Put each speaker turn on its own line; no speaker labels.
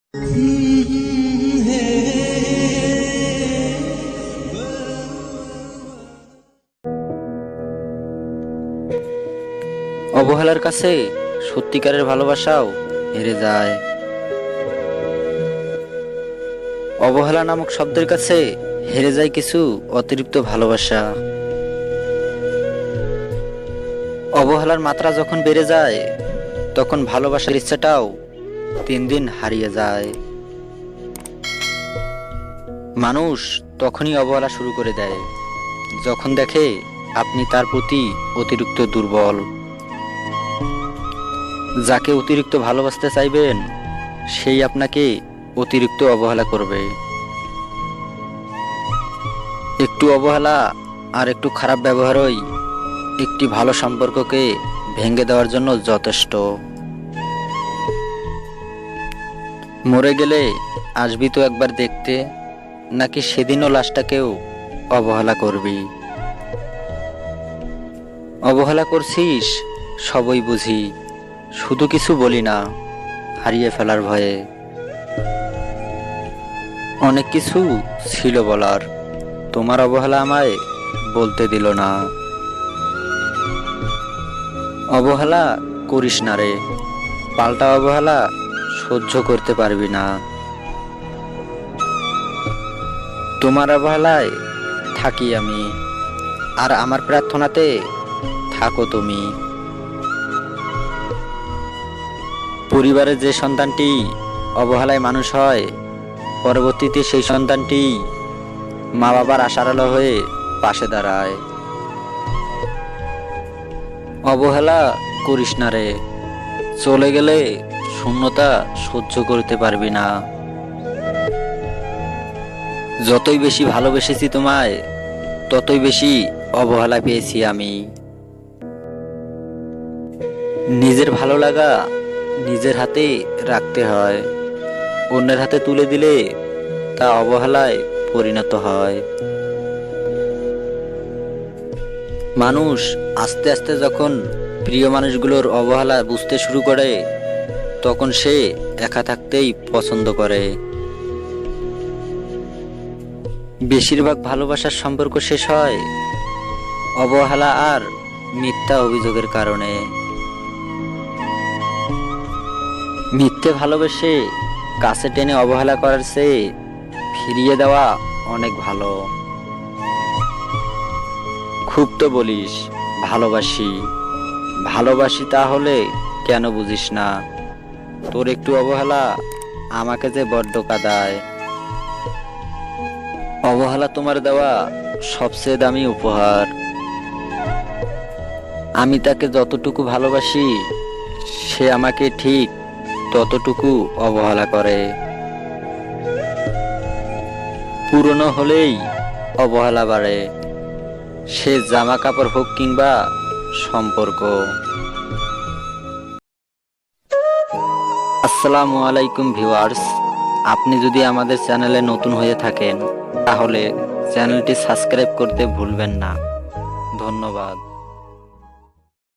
অবহেলার কাছে সত্যিকারের ভালোবাসাও হেরে যায়। অবহেলা নামক শব্দের কাছে হেরে যায় কিছু অতিরিক্ত ভালোবাসা। অবহেলার মাত্রা যখন বেড়ে যায়, তখন ভালোবাসার ইচ্ছাটাও দিন দিন হারিয়ে যায়। মানুষ তখনই অবহেলা শুরু করে দেয়, যখন দেখে আপনি তার প্রতি অতিরিক্ত দুর্বল। যাকে অতিরিক্ত ভালোবাসতে চাইবেন, সেই আপনাকে অতিরিক্ত অবহেলা করবে। একটু অবহেলা আর একটু খারাপ ব্যবহারই একটি ভালো সম্পর্ককে ভেঙে দেওয়ার জন্য যথেষ্ট। মরে গেলে আসবি তো একবার দেখতে, নাকি সেদিনও লাশটাকেও অবহেলা করবি? অবহেলা করছিস সবই বুঝি, শুধু কিছু বলি না, হারিয়ে ফেলার ভয়ে। অনেক কিছু ছিল বলার, তোমার অবহেলা আমায় বলতে দিল না। অবহেলা করিস না রে, পাল্টা অবহেলা সহ্য করতে পারবি না। তোমার অবহেলায় থাকি আমি, আর আমার প্রার্থনাতে থাকো তুমি। পরিবারের যে সন্তানটি অবহেলায় মানুষ হয়, পরবর্তীতে সেই সন্তানটি মা বাবার আশার আলো হয়ে পাশে দাঁড়ায়। অবহেলা করিস না রে, চলে গেলে শূন্যতা সহ্য করতে পারবি না। যতই বেশি ভালোবেসেছি তোমায়, ততই বেশি অবহেলা পেয়েছি আমি। নিজের ভালো লাগা নিজের হাতে রাখতে হয়, অন্যের হাতে তুলে দিলে তা অবহেলায় পরিণত হয়। মানুষ আস্তে আস্তে যখন প্রিয় মানুষগুলোর অবহেলা বুঝতে শুরু করে, তখন সে একা থাকতেই পছন্দ করে। বেশিরভাগ ভালোবাসার সম্পর্ক শেষ হয় অবহেলা আর মিথ্যা অভিযোগের কারণে। মিথ্যে ভালোবেসে কাছে টেনে অবহেলা করার চেয়ে ফিরিয়ে দেওয়া অনেক ভালো। খুব তো বলিস ভালোবাসি ভালোবাসি, তাহলে কেন বুঝিস না? তোর একটু অবহেলা আমাকে যে বড্ড কাঁদায়। অবহেলা তোমার দেওয়া সবচেয়ে দামি উপহার। আমি তাকে যতটুকু ভালোবাসি, সে আমাকে ঠিক ততটুকু অবহেলা করে। পুরনো হলেই অবহেলা বাড়ে, সে জামা কাপড় হোক কিংবা সম্পর্ক। আসসালামু আলাইকুম ভিউয়ার্স, আপনি যদি আমাদের চ্যানেলে নতুন হয়ে থাকেন, তাহলে চ্যানেলটি সাবস্ক্রাইব করতে ভুলবেন না। ধন্যবাদ।